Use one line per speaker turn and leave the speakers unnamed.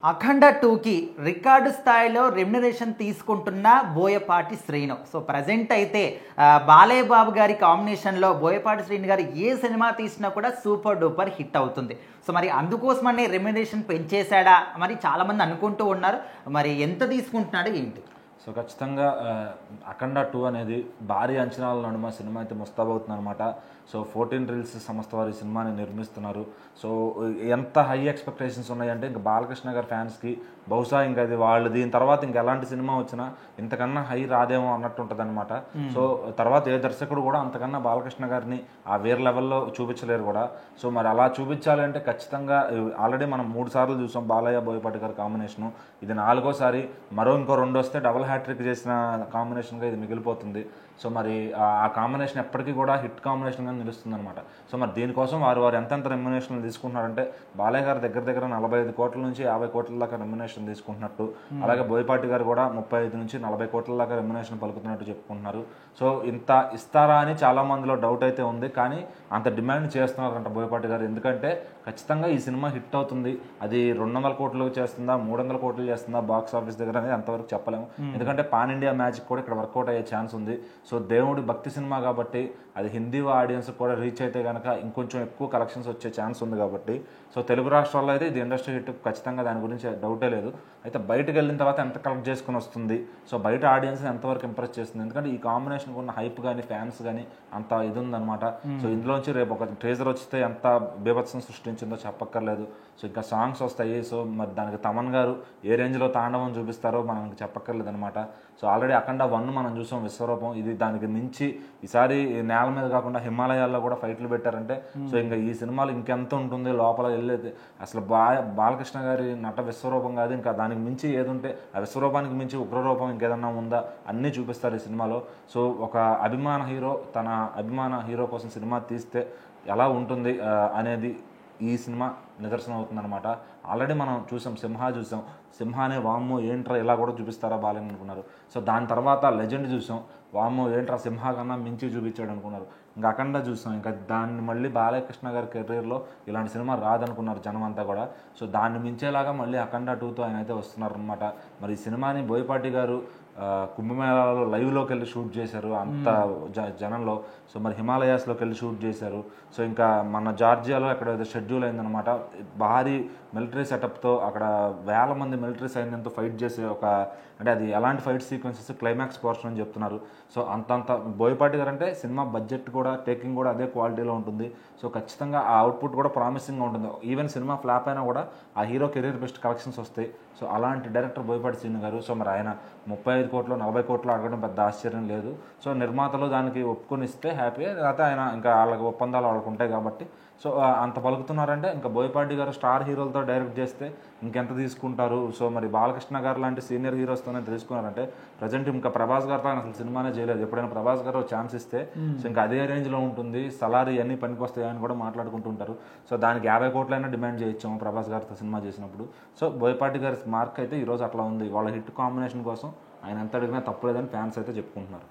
అఖండ 2కి రికార్డు స్థాయిలో రెమ్యునరేషన్ తీసుకుంటున్న బోయపాటి శ్రీను. సో ప్రజెంట్ అయితే బాలయ్య బాబు గారి కాంబినేషన్లో బోయపాటి శ్రీను గారు ఏ సినిమా తీసినా కూడా సూపర్ డూపర్ హిట్ అవుతుంది. సో మరి అందుకోసమనే రెమ్యునరేషన్ పెంచేశాడా మరి చాలామంది అనుకుంటూ ఉన్నారు. మరి ఎంత తీసుకుంటున్నాడు ఏంటి?
సో ఖచ్చితంగా అఖండ 2 అనేది భారీ అంచనాల నడుమ సినిమా అయితే ముస్తాబవుతుంది అనమాట. సో 14 రీల్స్ సంస్థ వారి సినిమాని నిర్మిస్తున్నారు. సో ఎంత హై ఎక్స్పెక్టేషన్స్ ఉన్నాయంటే ఇంకా బాలకృష్ణ గారి ఫ్యాన్స్కి బహుశా ఇంకా అది వాళ్ళు దీని తర్వాత ఇంకా ఎలాంటి సినిమా వచ్చినా ఇంతకన్నా హై రాదేమో అన్నట్టు ఉంటుంది అనమాట. సో తర్వాత ఏ దర్శకుడు కూడా అంతకన్నా బాలకృష్ణ గారిని ఆ వేరే లెవెల్లో చూపించలేరు కూడా. సో మరి అలా చూపించాలంటే ఖచ్చితంగా ఆల్రెడీ మనం 3 సార్లు చూసాం బాలయ్య బోయపాటి గారి కాంబినేషను. ఇది 4వ సారి, ఇంకో 2 వస్తే డబుల్ హ్యాట్రిక్ చేసిన కాంబినేషన్గా ఇది మిగిలిపోతుంది. సో మరి ఆ కాంబినేషన్ ఎప్పటికీ కూడా హిట్ కాంబినేషన్గా నిలుస్తుంది అనమాట. సో మరి దీనికోసం వారు ఎంతెంత రెమ్యునేషన్లు తీసుకుంటున్నారంటే బాలయ్య గారు దగ్గర 45 కోట్ల నుంచి 50 కోట్ల దాకా రెమ్యునేషన్ తీసుకుంటున్నట్టు, అలాగే బోయపాటి గారు కూడా 35 నుంచి 40 కోట్ల దాకా రెమ్యునేషన్ పలుకుతున్నట్టు చెప్పుకుంటున్నారు. సో ఇంత ఇస్తారా అని చాలా మందిలో డౌట్ అయితే ఉంది, కానీ అంత డిమాండ్ చేస్తున్నారంట బోయపాటి గారు. ఎందుకంటే ఖచ్చితంగా ఈ సినిమా హిట్ అవుతుంది. అది 200 కోట్లు చేస్తుందా 300 కోట్లు చేస్తుందా బాక్స్ ఆఫీస్ దగ్గర అనేది అంతవరకు చెప్పలేము. ఎందుకంటే పాన్ ఇండియా మ్యాజిక్ కూడా ఇక్కడ వర్కౌట్ అయ్యే ఛాన్స్ ఉంది. సో దేవుడి భక్తి సినిమా కాబట్టి అది హిందీ ఆడియన్స్ కూడా రీచ్ అయితే కనుక ఇంకొంచెం ఎక్కువ కలెక్షన్స్ వచ్చే ఛాన్స్ ఉంది కాబట్టి సో తెలుగు రాష్ట్రాల్లో అయితే ఇది ఇండస్ట్రీ హిట్ ఖచ్చితంగా, దాని గురించి డౌటే లేదు. అయితే బయటకు వెళ్ళిన తర్వాత ఎంత కలెక్ట్ చేసుకుని వస్తుంది, సో బయట ఆడియన్స్ని ఎంతవరకు ఇంప్రెస్ చేస్తుంది, ఎందుకంటే ఈ కాంబినేషన్కి ఉన్న హైప్ కానీ ఫ్యాన్స్ కానీ అంత ఇది ఉందన్నమాట. సో ఇందులోంచి రేపు ఒక ట్రేజర్ వస్తే ఎంత బీభత్సం సృష్టించిందో చెప్పక్కర్లేదు. సో ఇంకా సాంగ్స్ వస్తాయి. సో మరి దానికి తమన్ గారు ఏ రేంజ్లో తాండవం చూపిస్తారో మనకు చెప్పక్కర్లేదు అనమాట. సో ఆల్రెడీ అఖండ 1 మనం చూసాం విశ్వరూపం. ఇది దానికి మించి ఈసారి నేల మీద కాకుండా హిమాలయాల్లో కూడా ఫైట్లు పెట్టారంటే సో ఇంకా ఈ సినిమాలు ఇంకెంత ఉంటుంది లోపల వెళ్ళేది. అసలు బాలకృష్ణ గారి నట విశ్వరూపం కాదు, ఇంకా దానికి మించి ఏది ఉంటే ఆ విశ్వరూపానికి మించి ఉగ్రరూపం ఇంకేదన్నా ఉందా అన్నీ చూపిస్తారు ఈ సినిమాలో. సో ఒక అభిమాన హీరో తన అభిమాన హీరో కోసం సినిమా తీస్తే ఎలా ఉంటుంది అనేది ఈ సినిమా నిదర్శనం అవుతుందన్నమాట. ఆల్రెడీ మనం చూసాం సింహానే వామ్మో ఏంట్రా ఇలా కూడా చూపిస్తారా బాలని అనుకున్నారు. సో దాని తర్వాత లెజెండ్ చూసాం, వామ్మో ఏంట్రా సింహ కన్నా మించి చూపించాడు అనుకున్నారు. ఇంకా అఖండ చూసాం, ఇంకా దాన్ని మళ్ళీ బాలకృష్ణ గారి కెరీర్లో ఇలాంటి సినిమా రాదనుకున్నారు జనం అంతా కూడా. సో దాన్ని మించేలాగా మళ్ళీ అఖండ 2తో ఆయన అయితే వస్తున్నారు అనమాట. మరి ఈ సినిమాని బోయపాటి గారు కుంభమేళాలో లైవ్లోకి వెళ్ళి షూట్ చేశారు అంత జనంలో. సో మరి హిమాలయాస్లోకి వెళ్ళి షూట్ చేశారు. సో ఇంకా మన జార్జియాలో అక్కడ షెడ్యూల్ అయిందనమాట. భారీ మిలిటరీ సెటప్తో అక్కడ వేల మంది మిలిటరీ సైన్యంతో ఫైట్ చేసే అంటే అది ఎలాంటి ఫైట్ సీక్వెన్సెస్ క్లైమాక్స్ పోర్షన్ అని చెప్తున్నారు. సో అంత బోయపాటి గారు అంటే సినిమా బడ్జెట్ కూడా టేకింగ్ కూడా అదే క్వాలిటీలో ఉంటుంది. సో ఖచ్చితంగా ఆ అవుట్పుట్ కూడా ప్రామిసింగ్గా ఉంటుంది. ఈవెన్ సినిమా ఫ్లాప్ అయినా కూడా ఆ హీరో కెరీర్ బెస్ట్ కలెక్షన్స్ వస్తాయి. సో అలాంటి డైరెక్టర్ బోయపాటి శ్రీను గారు. సో మరి ఆయన 35 కోట్లు 40 కోట్లు అడగడం పెద్ద ఆశ్చర్యం లేదు. సో నిర్మాతలు దానికి ఒప్పుకొని ఇస్తే హ్యాపీ, లేకపోతే ఆయన ఇంకా వాళ్ళకి ఒప్పందాలు వాళ్ళకు ఉంటాయి కాబట్టి సో అంత పలుకుతున్నారంటే ఇంకా బోయపాటి గారు స్టార్ హీరోలతో డైరెక్ట్ చేస్తే ఇంకెంత తీసుకుంటారు. సో మరి బాలకృష్ణ గారు లాంటి సీనియర్ హీరోస్తోనే తీసుకున్నారంటే ప్రజెంట్ ఇంకా ప్రభాస్ గారితో ఆయన అసలు సినిమానే చేయలేదు. ఎప్పుడైనా ప్రభాస్ గారు ఛాన్స్ ఇస్తే సో ఇంకా అదే రేంజ్లో ఉంటుంది, సలారీ అన్నీ పనికి వస్తాయని కూడా మాట్లాడుకుంటుంటారు. సో దానికి 50 కోట్లైనా డిమాండ్ చేయొచ్చాము ప్రభాస్ గారితో సినిమా చేసినప్పుడు. సో బోయపాటి గారి మార్క్ అయితే ఈరోజు అట్లా ఉంది. వాళ్ళ హిట్ కాంబినేషన్ కోసం ఆయన ఎంత అడిగినా తప్పులేదని ఫ్యాన్స్ అయితే చెప్పుకుంటున్నారు.